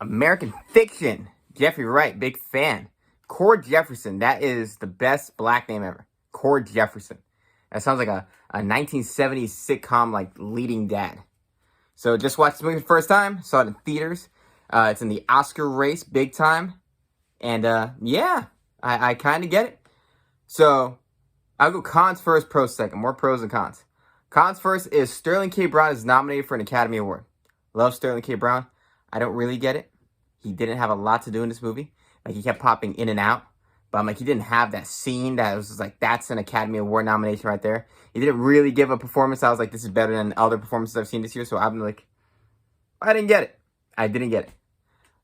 American Fiction. Jeffrey Wright, big fan. Cord Jefferson, that is the best black name ever. Cord Jefferson. That sounds like a 1970s sitcom, like, leading dad. So just watched the movie the first time. Saw it in theaters. It's in the Oscar race, big time. And, yeah, I kind of get it. So, I'll go cons first, pros second. More pros than cons. Cons first is Sterling K. Brown is nominated for an Academy Award. Love Sterling K. Brown. I don't really get it. He didn't have a lot to do in this movie. Like, he kept popping in and out. But I'm like, he didn't have that scene that was just like, that's an Academy Award nomination right there. He didn't really give a performance. I was like, this is better than other performances I've seen this year. So I'm like, I didn't get it. I didn't get it.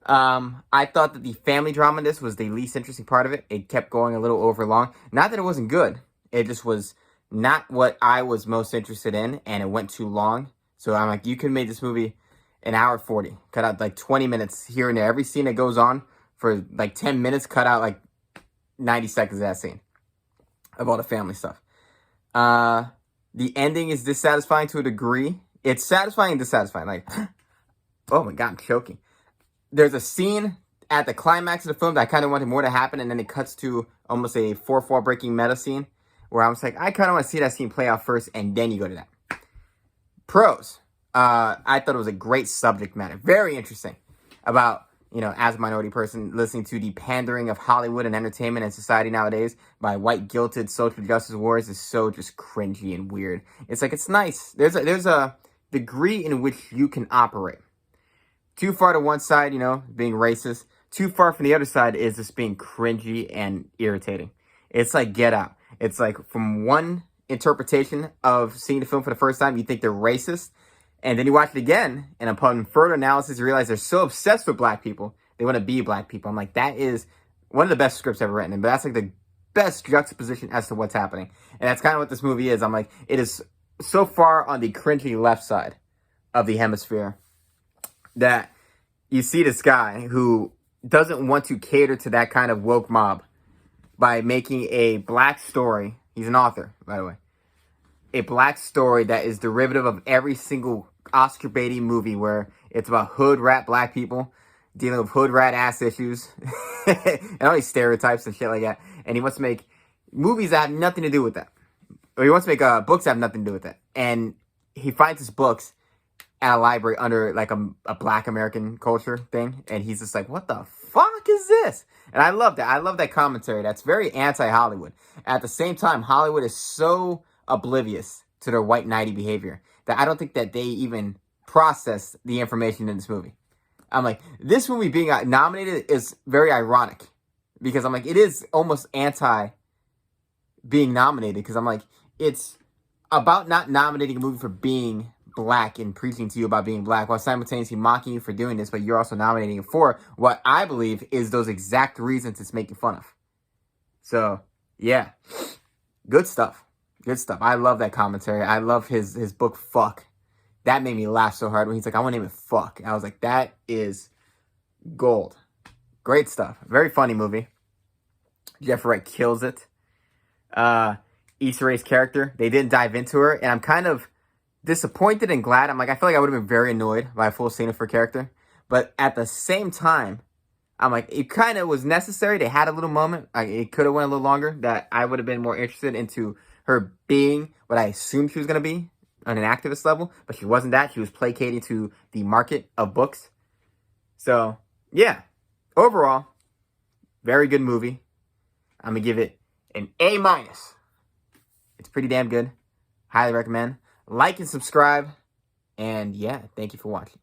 I thought that the family drama in this was the least interesting part of it. It kept going a little over long. Not that it wasn't good. It just was not what I was most interested in, and it went too long. So I'm like, you could have made this movie an hour 40. Cut out like 20 minutes here and there. Every scene that goes on for like 10 minutes, cut out like 90 seconds of that scene of all the family stuff. The ending is dissatisfying to a degree. It's satisfying and dissatisfying. Like, oh my God, I'm choking. There's a scene at the climax of the film that I kind of wanted more to happen, and then it cuts to almost a fourth wall breaking meta scene where I was like, I kind of want to see that scene play out first, and then you go to that. Pros. I thought it was a great subject matter. Very interesting about, you know, as a minority person, listening to the pandering of Hollywood and entertainment and society nowadays by white guilted social justice wars is so just cringy and weird. It's like, it's nice. There's a degree in which you can operate. Too far to one side, you know, being racist. Too far from the other side is just being cringy and irritating. It's like Get Out. It's like from one interpretation of seeing the film for the first time, you think they're racist. And then you watch it again, and upon further analysis, you realize they're so obsessed with black people, they want to be black people. I'm like, that is one of the best scripts ever written. But that's like the best juxtaposition as to what's happening. And that's kind of what this movie is. I'm like, it is so far on the cringy left side of the hemisphere that you see this guy who doesn't want to cater to that kind of woke mob by making a black story. He's an author, by the way. A black story that is derivative of every single Oscar baiting movie where it's about hood rat black people dealing with hood rat ass issues and all these stereotypes and shit like that. And he wants to make movies that have nothing to do with that. Or he wants to make books that have nothing to do with that. And he finds his books at a library under like a black American culture thing. And he's just like, what the fuck is this? And I love that. I love that commentary. That's very anti-Hollywood. At the same time, Hollywood is so oblivious to their white knighty behavior that I don't think that they even processed the information in this movie. I'm like, this movie being nominated is very ironic because I'm like, it is almost anti being nominated because I'm like, it's about not nominating a movie for being black and preaching to you about being black while simultaneously mocking you for doing this, but you're also nominating it for what I believe is those exact reasons it's making fun of. So, yeah. Good stuff. Good stuff. I love that commentary. I love his book, Fuck. That made me laugh so hard when he's like, I want to name it Fuck. I was like, that is gold. Great stuff. Very funny movie. Jeffrey Wright kills it. Issa Rae's character, they didn't dive into her, and I'm kind of disappointed and glad. I'm like, I feel like I would have been very annoyed by a full scene of her character. But at the same time, I'm like, it kind of was necessary. They had a little moment. It could have went a little longer that I would have been more interested into her being what I assumed she was going to be on an activist level. But she wasn't that. She was placating to the market of books. So, yeah. Overall, very good movie. I'm going to give it an A-. It's pretty damn good. Highly recommend. Like and subscribe. And yeah, thank you for watching.